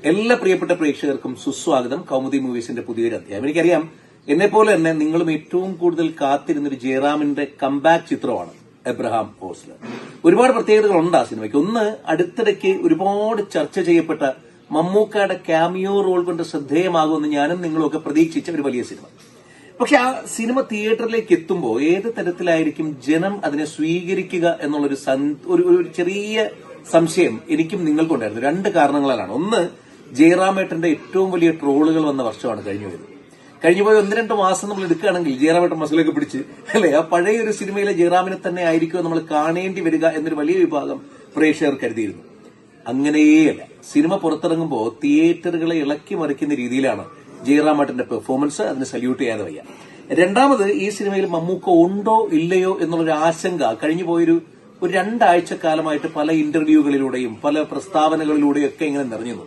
എല്ലാ പ്രിയപ്പെട്ട പ്രേക്ഷകർക്കും സുസ്വാഗതം. കൗമുദി മൂവീസിന്റെ പുതിയൊരു അധ്യായം. എനിക്കറിയാം, എന്നെപ്പോലെ തന്നെ നിങ്ങളും ഏറ്റവും കൂടുതൽ കാത്തിരുന്നൊരു ജയറാമിന്റെ കംബാക്ക് ചിത്രമാണ് എബ്രഹാം ഓസ്ലർ. ഒരുപാട് പ്രത്യേകതകളുണ്ട് ആ സിനിമയ്ക്ക്. ഒന്ന്, അടുത്തിടയ്ക്ക് ഒരുപാട് ചർച്ച ചെയ്യപ്പെട്ട മമ്മൂക്കയുടെ ക്യാമിയോ റോൾ കൊണ്ട് ശ്രദ്ധേയമാകുമെന്ന് ഞാനും നിങ്ങളും ഒക്കെ പ്രതീക്ഷിച്ച ഒരു വലിയ സിനിമ. പക്ഷെ ആ സിനിമ തിയേറ്ററിലേക്ക് എത്തുമ്പോൾ ഏത് തരത്തിലായിരിക്കും ജനം അതിനെ സ്വീകരിക്കുക എന്നുള്ളൊരു ഒരു ചെറിയ സംശയം എനിക്കും നിങ്ങൾക്കുണ്ടായിരുന്നു. രണ്ട് കാരണങ്ങളാലാണ്. ഒന്ന്, ജയറാമേട്ടന്റെ ഏറ്റവും വലിയ ട്രോളുകൾ വന്ന വർഷമാണ് കഴിഞ്ഞുപോയ 1-2 മാസം നമ്മൾ എടുക്കുകയാണെങ്കിൽ ജയറാമേട്ടൻ മസിലൊക്കെ പിടിച്ച് അല്ലെ ആ പഴയ ഒരു സിനിമയിലെ ജയറാമിനെ തന്നെ ആയിരിക്കും നമ്മൾ കാണേണ്ടി വരിക എന്നൊരു വലിയ വിഭാഗം പ്രേക്ഷകർ കരുതിയിരുന്നു. അങ്ങനെയേയല്ല. സിനിമ പുറത്തിറങ്ങുമ്പോൾ തിയേറ്ററുകളെ ഇളക്കി മറിക്കുന്ന രീതിയിലാണ് ജയറാമേട്ടന്റെ പെർഫോമൻസ്. അതിന് സല്യൂട്ട് ചെയ്യാതെ വയ്യ. രണ്ടാമത്, ഈ സിനിമയിൽ മമ്മൂക്ക ഉണ്ടോ ഇല്ലയോ എന്നുള്ളൊരു ആശങ്ക കഴിഞ്ഞുപോയൊരു 2 ആഴ്ചക്കാലമായിട്ട് പല ഇന്റർവ്യൂകളിലൂടെയും പല പ്രസ്താവനകളിലൂടെയും ഒക്കെ ഇങ്ങനെ നിറഞ്ഞു.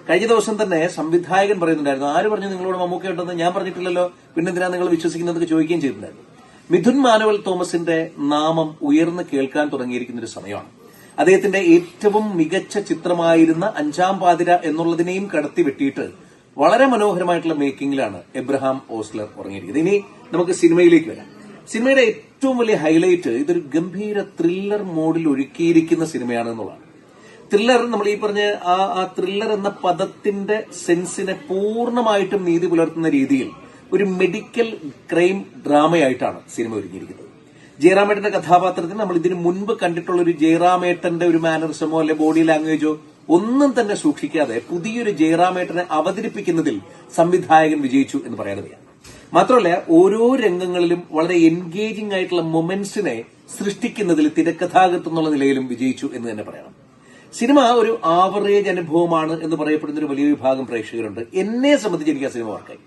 കഴിഞ്ഞ ദിവസം തന്നെ സംവിധായകൻ പറയുന്നുണ്ടായിരുന്നു, ആര് പറഞ്ഞു നിങ്ങളോട് മമ്മൂക്ക ഉണ്ടെന്ന്? ഞാൻ പറഞ്ഞിട്ടില്ലല്ലോ, പിന്നെന്തിനാ നിങ്ങൾ വിശ്വസിക്കുന്നതൊക്കെ ചോദിക്കുകയും ചെയ്തിട്ടുണ്ടായിരുന്നു. മിഥുൻ മാനുവൽ തോമസിന്റെ നാമം ഉയർന്നു കേൾക്കാൻ തുടങ്ങിയിരിക്കുന്ന ഒരു സമയമാണ്. അദ്ദേഹത്തിന്റെ ഏറ്റവും മികച്ച ചിത്രമായിരുന്ന 5-ാം പാതിര എന്നുള്ളതിനെയും കടത്തി വെട്ടിയിട്ട് വളരെ മനോഹരമായിട്ടുള്ള മേക്കിംഗിലാണ് എബ്രഹാം ഓസ്ലർ ഉറങ്ങിയിരിക്കുന്നത്. ഇനി നമുക്ക് സിനിമയിലേക്ക് വരാം. സിനിമയുടെ ഏറ്റവും വലിയ ഹൈലൈറ്റ് ഇതൊരു ഗംഭീര ത്രില്ലർ മോഡിൽ ഒരുക്കിയിരിക്കുന്ന സിനിമയാണ് എന്നുള്ളതാണ്. ത്രില്ലർ, നമ്മൾ ഈ പറഞ്ഞ ആ ത്രില്ലർ എന്ന പദത്തിന്റെ സെൻസിനെ പൂർണ്ണമായിട്ടും നീതി പുലർത്തുന്ന രീതിയിൽ ഒരു മെഡിക്കൽ ക്രൈം ഡ്രാമയായിട്ടാണ് സിനിമ ഒരുങ്ങിയിരിക്കുന്നത്. ജയറാമേട്ടന്റെ കഥാപാത്രത്തിന് നമ്മൾ ഇതിനു മുൻപ് കണ്ടിട്ടുള്ള ഒരു ജയറാമേട്ടന്റെ ഒരു മാനറിസമോ അല്ലെ ബോഡി ലാംഗ്വേജോ ഒന്നും തന്നെ സൂക്ഷിക്കാതെ പുതിയൊരു ജയറാമേട്ടനെ അവതരിപ്പിക്കുന്നതിൽ സംവിധായകൻ വിജയിച്ചു എന്ന് പറയാതെ വയ്യ. മാത്രമല്ല, ഓരോ രംഗങ്ങളിലും വളരെ എൻഗേജിംഗ് ആയിട്ടുള്ള മൊമെന്റ്സിനെ സൃഷ്ടിക്കുന്നതിൽ തിരക്കഥാകൃത്ത് എന്നുള്ള നിലയിലും വിജയിച്ചു എന്ന് തന്നെ പറയണം. സിനിമ ഒരു ആവറേജ് അനുഭവമാണ് എന്ന് പറയപ്പെടുന്ന ഒരു വലിയ വിഭാഗം പ്രേക്ഷകരുണ്ട്. എന്നെ സംബന്ധിച്ച് എനിക്ക് ആ സിനിമ വർക്കായി.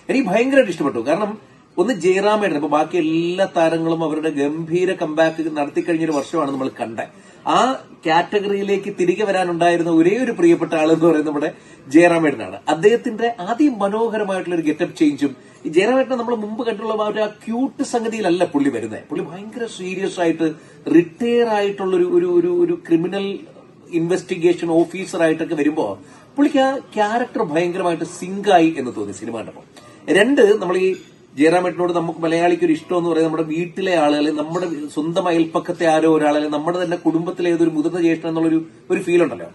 എനിക്ക് ഭയങ്കരമായിട്ട് ഇഷ്ടപ്പെട്ടു. കാരണം ഒന്ന്, ജയറാമേട്ടൻ, ഇപ്പൊ ബാക്കി എല്ലാ താരങ്ങളും അവരുടെ ഗംഭീര കംബാക്ക് നടത്തിക്കഴിഞ്ഞൊരു വർഷമാണ് നമ്മൾ കണ്ടത്. ആ കാറ്റഗറിയിലേക്ക് തിരികെ വരാനുണ്ടായിരുന്ന ഒരേ ഒരു പ്രിയപ്പെട്ട ആളെന്ന് പറയുന്നത് നമ്മുടെ ജയറാമേട്ടനാണ്. അദ്ദേഹത്തിന്റെ മനോഹരമായിട്ടുള്ള ഒരു ഗെറ്റപ്പ് ചേഞ്ചും, ഈ ജയറാമേട്ടനെ നമ്മൾ മുമ്പ് കണ്ടുള്ള ആ ക്യൂട്ട് സംഗതിയിലല്ല പുള്ളി വരുന്നത്. പുള്ളി ഭയങ്കര സീരിയസ് ആയിട്ട് റിട്ടയർ ആയിട്ടുള്ള ഒരു ക്രിമിനൽ ഇൻവെസ്റ്റിഗേഷൻ ഓഫീസറായിട്ടൊക്കെ വരുമ്പോ പുള്ളിക്ക് ആ ക്യാരക്ടർ ഭയങ്കരമായിട്ട് സിങ്കായി എന്ന് തോന്നി സിനിമ കണ്ടപ്പോൾ. രണ്ട്, നമ്മൾ ഈ ജയറാമേട്ടനോട് നമുക്ക് മലയാളിക്ക് ഒരു ഇഷ്ടം എന്ന് പറയുന്നത് നമ്മുടെ വീട്ടിലെ ആളുകളെ, നമ്മുടെ സ്വന്തം അയൽപ്പക്കത്തെ ആരോ ഒരാളെ, നമ്മുടെ തന്നെ കുടുംബത്തിലെ ഏതൊരു മുതിർന്ന ജ്യേഷ്ഠൻ എന്നുള്ളൊരു ഫീൽ ഉണ്ടല്ലോ,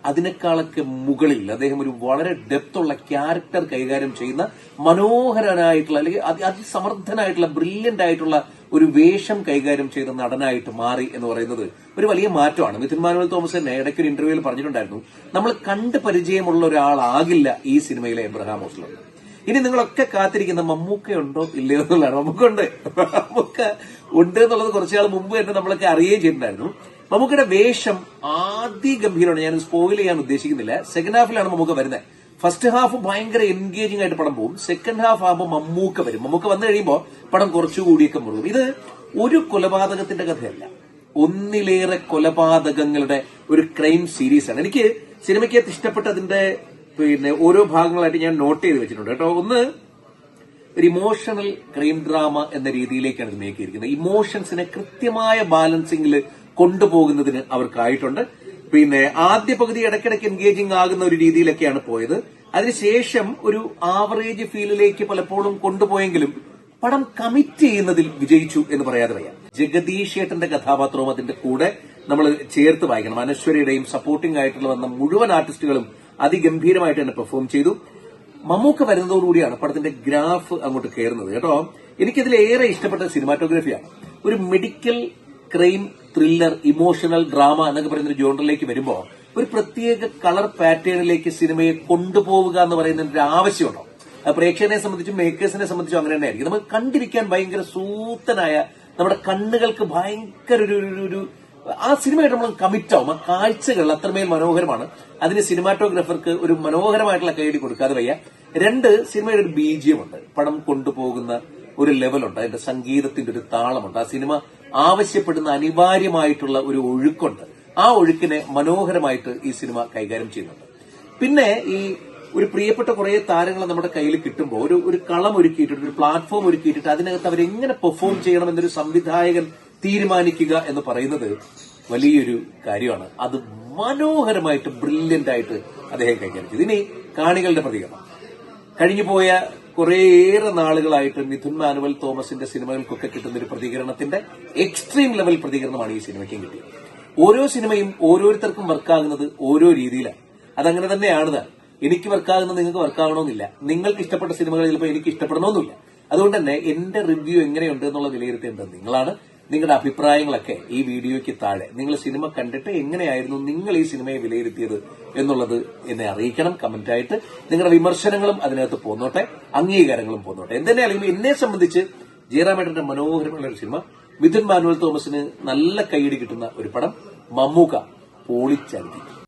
അതിനേക്കാളൊക്കെ മുകളിൽ അദ്ദേഹം ഒരു വളരെ ഡെപ്തുള്ള ക്യാരക്ടർ കൈകാര്യം ചെയ്യുന്ന മനോഹരനായിട്ടുള്ള അല്ലെങ്കിൽ അതിസമർത്ഥനായിട്ടുള്ള ബ്രില്യന്റ് ആയിട്ടുള്ള ഒരു വേഷം കൈകാര്യം ചെയ്ത നടനായിട്ട് മാറി എന്ന് പറയുന്നത് ഒരു വലിയ മാറ്റമാണ്. മിഥുൻ മാനുവൽ തോമസ് തന്നെ ഇടയ്ക്കൊരു ഇന്റർവ്യൂവിൽ പറഞ്ഞിട്ടുണ്ടായിരുന്നു, നമ്മൾ കണ്ട് പരിചയമുള്ള ഒരാളാകില്ല ഈ സിനിമയിലെ എബ്രഹാം ഓസ്ലർ. ഇനി നിങ്ങളൊക്കെ കാത്തിരിക്കുന്ന മമ്മൂക്ക ഉണ്ടോ ഇല്ലയോ എന്നുള്ളതാണ്. മമ്മൂക്ക ഉണ്ട് എന്നുള്ളത് കുറച്ചുനാൾ മുമ്പ് തന്നെ നമ്മളൊക്കെ അറിയുകയും ചെയ്തിട്ടുണ്ടായിരുന്നു. മമ്മൂക്കയുടെ വേഷം ഗംഭീരമാണ്. ഞാൻ സ്പോയിൽ ചെയ്യാൻ ഉദ്ദേശിക്കുന്നില്ല. സെക്കൻഡ് ഹാഫിലാണ് മമ്മൂക്ക വരുന്നത്. ഫസ്റ്റ് ഹാഫ് ഭയങ്കര എൻഗേജിംഗ് ആയിട്ട് പടം പോകും. സെക്കൻഡ് ഹാഫ് ആകുമ്പോൾ മമ്മൂക്ക വരും. മമ്മൂക്ക വന്നു കഴിയുമ്പോൾ പടം കുറച്ചുകൂടിയൊക്കെ മുറുകും. ഇത് ഒരു കൊലപാതകത്തിന്റെ കഥയല്ല, ഒന്നിലേറെ കൊലപാതകങ്ങളുടെ ഒരു ക്രൈം സീരീസ് ആണ്. എനിക്ക് സിനിമയ്ക്കകത്ത് ഇഷ്ടപ്പെട്ട അതിന്റെ ഓരോ ഭാഗങ്ങളായിട്ട് ഞാൻ നോട്ട് ചെയ്ത് വെച്ചിട്ടുണ്ട് കേട്ടോ. ഒന്ന്, ഒരു ഇമോഷണൽ ക്രൈം ഡ്രാമ എന്ന രീതിയിലേക്കാണ് ഇത് മേക്ക് ചെയ്തിരിക്കുന്നത്. ഇമോഷൻസിനെ കൃത്യമായ ബാലൻസിംഗിൽ കൊണ്ടുപോകുന്നതിന് അവർക്കായിട്ടുണ്ട്. ആദ്യ പകുതി ഇടയ്ക്കിടയ്ക്ക് എൻഗേജിംഗ് ആകുന്ന ഒരു രീതിയിലൊക്കെയാണ് പോയത്. അതിനുശേഷം ഒരു ആവറേജ് ഫീലിലേക്ക് പലപ്പോഴും കൊണ്ടുപോയെങ്കിലും പടം കമ്മിറ്റ് ചെയ്യുന്നതിൽ വിജയിച്ചു എന്ന് പറയാതെ വയ്യ. ജഗദീഷ് ഏട്ടന്റെ കഥാപാത്രവും അതിന്റെ കൂടെ നമ്മൾ ചേർത്ത് വായിക്കണം. അനശ്വരയുടെയും സപ്പോർട്ടിംഗ് ആയിട്ടുള്ള വന്ന മുഴുവൻ ആർട്ടിസ്റ്റുകളും അതിഗംഭീരമായിട്ട് തന്നെ പെർഫോം ചെയ്തു. മമ്മൂക്ക വരുന്നതോടുകൂടിയാണ് പടത്തിന്റെ ഗ്രാഫ് അങ്ങോട്ട് കയറുന്നത് കേട്ടോ. എനിക്കിതിലേറെ ഇഷ്ടപ്പെട്ട സിനിമാറ്റോഗ്രാഫിയാണ്. ഒരു medical crime thriller emotional drama എന്നൊക്കെ പറയുന്ന ഒരു ജോണറിലേക്ക് വരുമ്പോൾ ഒരു പ്രത്യേക കളർ പാറ്റേണിലേക്ക് സിനിമയെ കൊണ്ടുപോവുക എന്ന് പറയുന്ന ഒരു ആവശ്യമുണ്ടോ? പ്രേക്ഷകനെ സംബന്ധിച്ചും മേക്കേഴ്സിനെ സംബന്ധിച്ചും അങ്ങനെ തന്നെ ആയിരിക്കും. നമുക്ക് കണ്ടിരിക്കാൻ ഭയങ്കര സൂത്തനായ, നമ്മുടെ കണ്ണുകൾക്ക് ഭയങ്കര ഒരു ആ സിനിമയായിട്ട് നമ്മൾ കമ്മിറ്റ് ആവും. ആ കാഴ്ചകൾ അത്രമേൽ മനോഹരമാണ്. അതിന് സിനിമാറ്റോഗ്രാഫർക്ക് ഒരു മനോഹരമായിട്ടുള്ള കൈയടി കൊടുക്കാതെ വയ്യ. രണ്ട്, സിനിമയുടെ ഒരു ബീജിയം ഉണ്ട്. പടം കൊണ്ടുപോകുന്ന ഒരു ലെവലുണ്ട്. അതിന്റെ സംഗീതത്തിന്റെ ഒരു താളമുണ്ട്. ആ സിനിമ ആവശ്യപ്പെടുന്ന അനിവാര്യമായിട്ടുള്ള ഒരു ഒഴുക്കുണ്ട്. ആ ഒഴുക്കിനെ മനോഹരമായിട്ട് ഈ സിനിമ കൈകാര്യം ചെയ്യുന്നുണ്ട്. പിന്നെ ഈ ഒരു പ്രിയപ്പെട്ട കുറെ താരങ്ങളെ നമ്മുടെ കയ്യിൽ കിട്ടുമ്പോൾ ഒരു കളം ഒരുക്കിയിട്ടുണ്ട്, ഒരു പ്ലാറ്റ്ഫോം ഒരുക്കിയിട്ടുണ്ട്, അതിനകത്ത് അവരെങ്ങനെ പെർഫോം ചെയ്യണം എന്നൊരു സംവിധായകൻ തീരുമാനിക്കുക എന്ന് പറയുന്നത് വലിയൊരു കാര്യമാണ്. അത് മനോഹരമായിട്ട് ബ്രില്യന്റ് ആയിട്ട് അദ്ദേഹം കൈകാര്യം ചെയ്തു. ഇനി കാണികളുടെ പ്രതികരണം. കഴിഞ്ഞുപോയ കുറേയേറെ നാളുകളായിട്ട് മിഥുൻ മാനുവൽ തോമസിന്റെ സിനിമകൾക്കൊക്കെ കിട്ടുന്ന ഒരു പ്രതികരണത്തിന്റെ എക്സ്ട്രീം ലെവൽ പ്രതികരണമാണ് ഈ സിനിമയ്ക്കും കിട്ടിയത്. ഓരോ സിനിമയും ഓരോരുത്തർക്കും വർക്കാകുന്നത് ഓരോ രീതിയിലാണ്. അതങ്ങനെ തന്നെയാണ്. എനിക്ക് വർക്കാകുന്നത് നിങ്ങൾക്ക് വർക്കാകണമെന്നില്ല. നിങ്ങൾക്ക് ഇഷ്ടപ്പെട്ട സിനിമകൾ ചിലപ്പോൾ എനിക്ക് ഇഷ്ടപ്പെടണമെന്നില്ല. അതുകൊണ്ട് തന്നെ എന്റെ റിവ്യൂ എങ്ങനെയുണ്ട് എന്നുള്ള വിലയിരുത്തേണ്ടത് നിങ്ങളാണ്. നിങ്ങളുടെ അഭിപ്രായങ്ങളൊക്കെ ഈ വീഡിയോയ്ക്ക് താഴെ നിങ്ങൾ സിനിമ കണ്ടിട്ട് എങ്ങനെയായിരുന്നു നിങ്ങൾ ഈ സിനിമയെ വിലയിരുത്തിയത് എന്നുള്ളത് എന്നെ അറിയിക്കണം കമന്റായിട്ട്. നിങ്ങളുടെ വിമർശനങ്ങളും അതിനകത്ത് പോന്നോട്ടെ, അംഗീകാരങ്ങളും പോന്നോട്ടെ. എന്തെങ്കിലും എന്നെ സംബന്ധിച്ച് ജയറാമേട്ടന്റെ മനോഹരമുള്ള ഒരു സിനിമ, മിഥുൻ മാനുവൽ തോമസിന് നല്ല കൈയടി കിട്ടുന്ന ഒരു പടം, മമ്മൂക്ക പൊളിച്ചടിക്കും.